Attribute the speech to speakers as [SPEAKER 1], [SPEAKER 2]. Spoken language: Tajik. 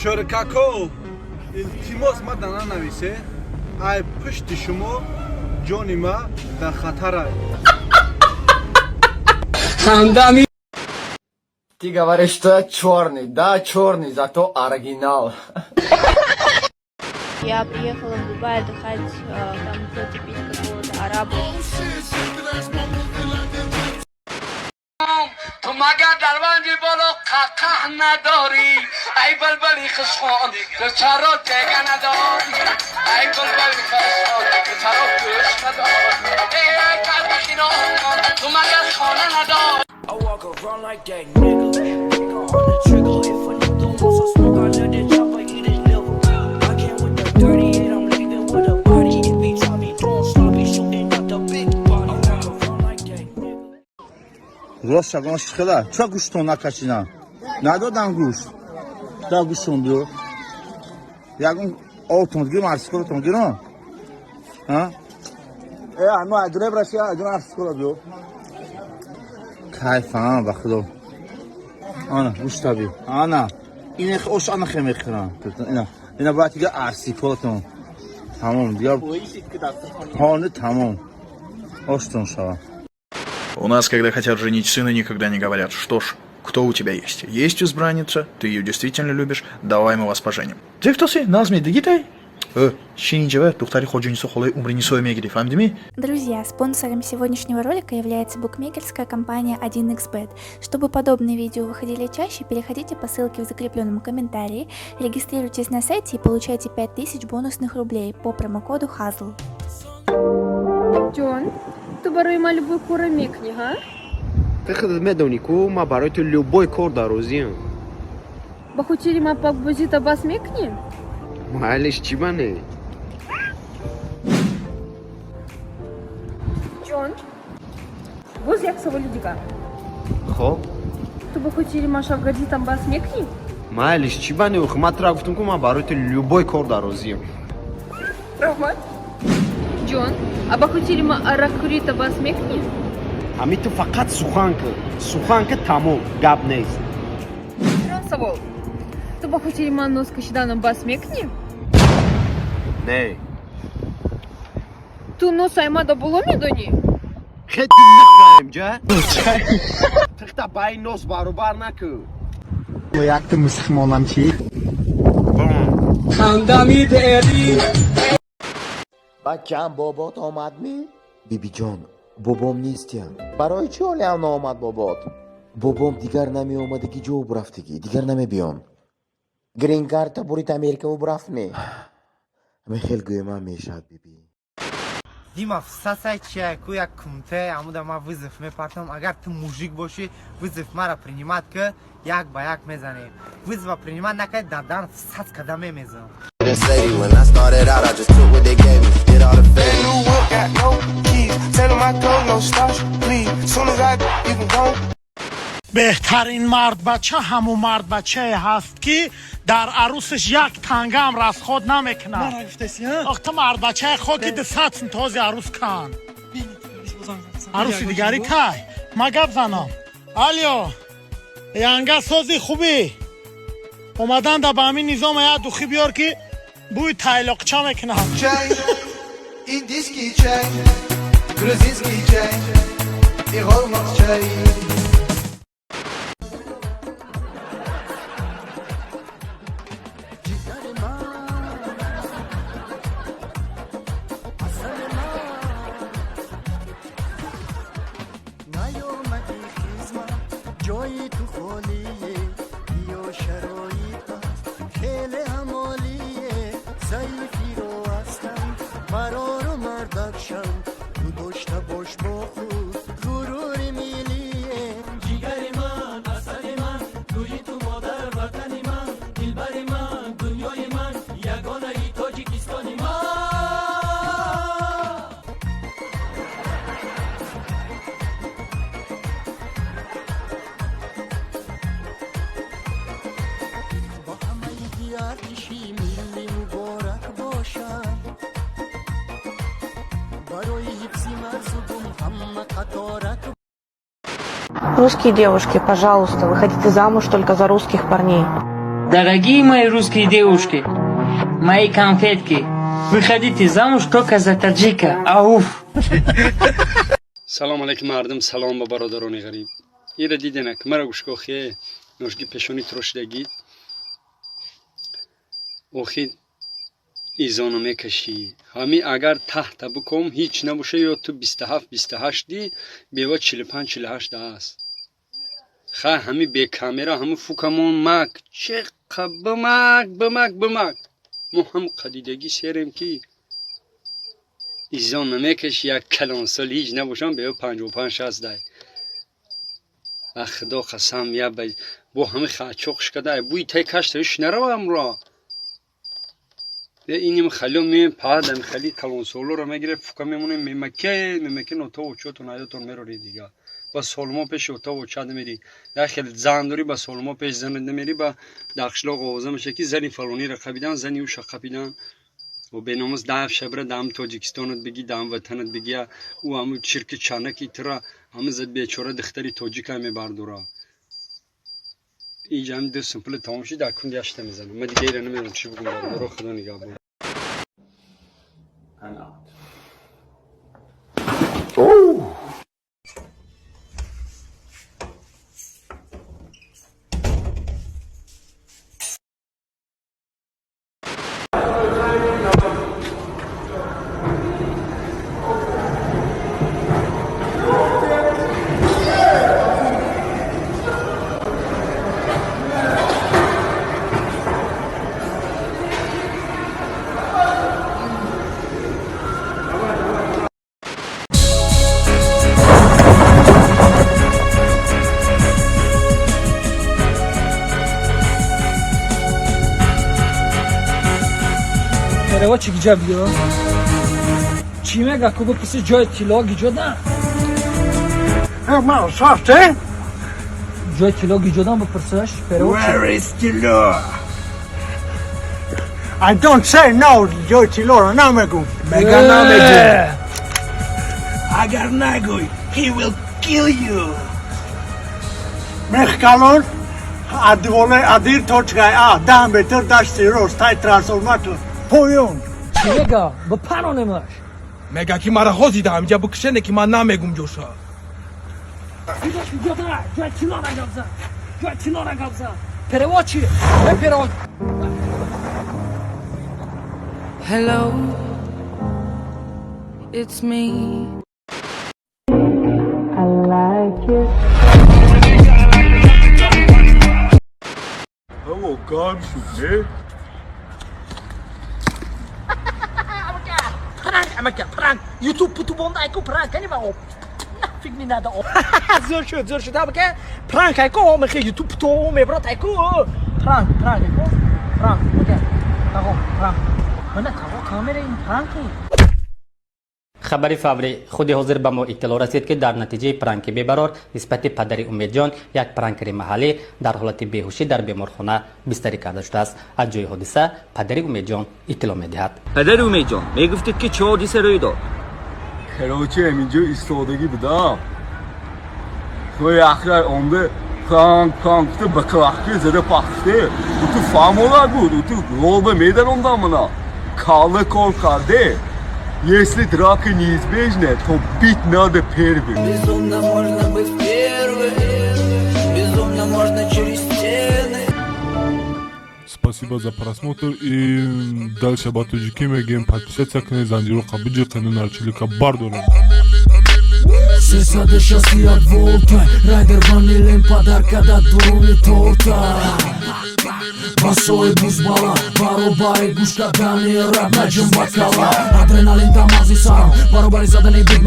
[SPEAKER 1] Чоркако, илтимос ма дананависе, ай пушти шумо ҷони ма дар хатар аст.
[SPEAKER 2] Хандами. Ты говоришь, что я черный. Да, черный, зато оригинал.
[SPEAKER 3] Я приехала в Дубай отдыхать, там пить какого-то араба.
[SPEAKER 4] تو مگر در بندی بالا قهقه نداری ای بلبلی خشخان تو چرا تگه نداری ای بلبلی خشخان تو چرا گوش نداری ای قلبخینا تو مگر خانه نداری I walk around like that nigga Finger on the trigger if a nigga wants some smoke I let it chop I eat his liver I came with the 38 I'm leaving with a body if he try me don't stop me shooting out the big body I walk around like that nigga
[SPEAKER 5] راست شگانش خیلی چه گوشتون نکشیدن ندادن گوش تا گوشتون بیو یکون اتومبیل مرسکو اتومبیل ها اما ادونه برسی ادونه مرسکو بیو کیفم بخدا آنا گوش تابی آنا این خوش آنا خیلی میخورم اینا باید دیگه ارسی کلتون تمام دیگه هانه تمام اشتون شما.
[SPEAKER 6] У нас, когда хотят женить сына, никогда не говорят: что ж, кто у тебя есть? Есть избранница, ты ее действительно любишь, давай мы вас поженим. Ты кто си? Назми, дигитай? Шиничева, тухтари ходжинису холой умрини соемегири, фамдими?
[SPEAKER 7] Друзья, спонсором сегодняшнего ролика является букмекерская компания 1xbet. Чтобы подобные видео выходили чаще, переходите по ссылке в закрепленном комментарии, регистрируйтесь на сайте и получайте 5000 бонусных рублей по промокоду HAZL.
[SPEAKER 3] Джон, تو برای ما любой کار میکنی ها؟
[SPEAKER 8] تو خودت میدونی که ما برای تو любой کار در روزیم.
[SPEAKER 3] با خاطر ما پاک بازی تا بس میکنیم؟
[SPEAKER 8] محلش چی بانه؟
[SPEAKER 3] جون، باز یک سوال دیگه.
[SPEAKER 8] خب؟
[SPEAKER 3] تو با خاطر ما شاگردی تا بس میکنی؟
[SPEAKER 8] محلش چی بانه؟ و خدمت را گفتم که ما برای تو любой کار در روزیم.
[SPEAKER 3] رحمت؟ جون، ابا خاطر ما عراقی تا بس میکنی؟
[SPEAKER 8] همین تو فقط سخن که تمام گپ نیست.
[SPEAKER 3] سوال. تو با خاطر ما نوز کشیدن بس میکنی؟
[SPEAKER 8] نه.
[SPEAKER 3] تو نوز ایما دا بلو میدونی؟
[SPEAKER 8] خیلی نخواهیم جا؟ تختا بای نوز برابر نکن.
[SPEAKER 5] و یک تو مسخمانم چی؟
[SPEAKER 2] خندمی داری.
[SPEAKER 9] بچه‌م بابات آمد می؟ بیبی جان بابام نیستیم. برای چی حالی هم نامد بابات؟ بابام دیگر نمی آمده که جو برفتگی دیگر نمی بیان. گرین کارت برید امریکا و برفت نه. همه خیلی گویم هم میشد بیبی.
[SPEAKER 10] دیما всасай чайку як кумте амуда ма вызов мепартам агар ты мужик боши вызов мара принимать ка як ба як мезанем вызова принимать накад дадан всац када мемезам
[SPEAKER 11] When I started out I just took what they gave me did all the fake new whip got no keys tell them I go no starch please soon as I you can go
[SPEAKER 12] بهترین مرد بچه همون مرد بچه هست که در عروسش یک تنگه هم رسخود نمیکنه. آخه تو مرد بچه خود که دستاتن تازی عروس کن. عروسی دیگری که ما گپ زنم. الیو ینگه سازی خوبی اومدن در به همین نظام یاد دوخی بیار که بوی تایلاقچه میکنه.
[SPEAKER 13] این دیسکی چای گروزینسکی چای ایغالماز چای
[SPEAKER 14] جایی تو خالیه یا شرایط خیلی همالیه ضعیفی رو هستم مرا رو مردکشم تو داشته باش با خود غرور میلیه جیگری من اصلی من توی تو مادر وطنی من دلبری من دنیای من یگانه ای تاجیکستانی من
[SPEAKER 15] Русские девушки, пожалуйста, выходите замуж только за русских парней. Дорогие мои русские девушки, мои конфетки, выходите замуж только за таджика. Ауф!
[SPEAKER 16] سلام علیکم مردم، سلام با برادران غریب. ایره دیدنک مرا گوشکو خیه نوشگی پیشانی ترشدگی اوخی ایزانو میکشی همی اگر تحت بکم هیچ نباشه یا تو 27-28 دی بیوا 45-48 است خواه همی به کامera همه فوکمون مک چه بمک مو هم قدیدگی سیرم کی ایزان نمیکشی یک کلان سال هیچ نباشم بیوا 55-60 دی خدا قسم یا با همه خاچوخش کده بوی تای کشتش نروم را اینیم خلو می پادم خلی کلون سولو رو میگیره فکر میمونه میمکه نوتا و چوتون آیاتون میروری دیگه با سولمو پیش اوتا و چاد میری یا خیلی زندوری با سولمو پیش زنده میری با داخشلا قوزه میشه که زنی فلانی را قبیدن زنی و شقبیدن و بیناموز داف شبره دام تاجیکستانت بگی دام وطنت بگی او همون چرک چانکی ترا همه زد بیچاره دختری تاجیک هم میبردورا اینجا هم دو سمپل تمامشی در کندی اشته میزنم من دیگه ایره نمیدونم چی بگم برو خدا نگاه بود
[SPEAKER 17] Перева чи гиджа биё? Чи мега ку биписи ҷои тилло гиҷодан?
[SPEAKER 12] Ман шафте?
[SPEAKER 17] Ҷои тилло гиҷодан бипирсаш? Перева чи?
[SPEAKER 12] Where is Tilo? I don't say no, ҷои тиллоро намегӯ. Мега намегӯ. Агар нагӯй, he will kill you. Мехкалон адволе адир точкай а 10 метр дашти рост тай трансформатор. Поён.
[SPEAKER 17] Чи мега? Бипаронемаш.
[SPEAKER 12] Мега ки мара ҳозида инҷа бикшене ки ман намегум ҷоша.
[SPEAKER 17] Ҷои тиллоро габза. Ҷои тиллоро габза. Перева чи? Перева.
[SPEAKER 18] Hello, it's me. I like it.
[SPEAKER 12] Hello, God, shoot
[SPEAKER 17] پرانک یوتیوب پوتوبوندا айко пранк канима о нафиг ми нада о зор шуд абака пранк айко о мехе ютуб путо мебрат айко пранк айко пранк окей таго пранк мана таго камера ин пранки
[SPEAKER 19] خبری فوری خود حاضر به ما اطلاع رسید که در نتیجه پرانک بی‌قرار نسبت پدر امیدجان یک پرانکر محلی در حالت بیهوشی در بیمارخانه بستری کرده شده است. از جای حادثه پدر امیدجان اطلاع می‌دهد.
[SPEAKER 20] پدر امیدجان میگفتید که چه حادثه روی داد؟
[SPEAKER 21] کراچی همینجا ایستادگی بودم. توی آخر عمره پرانک تو بکلاختی زده پخته. تو فامولا بود. تو رول میدن اوندا کاله کار کرده. Если драка неизбежна, то бить надо первым.
[SPEAKER 22] Безумно можно быть первым, безумно можно через стены.
[SPEAKER 23] Спасибо за просмотр и дальше батуджики мегем подписаться к Занжиру Кабиджи канал Арчилика Бардора.
[SPEAKER 22] Сесаде шасти от волта, райдер ванилен подарка да дуруни торта. Басой бузбала, баробари гушка дани раб наҷм бакала. Адреналин дамази сарам, баробари задани буд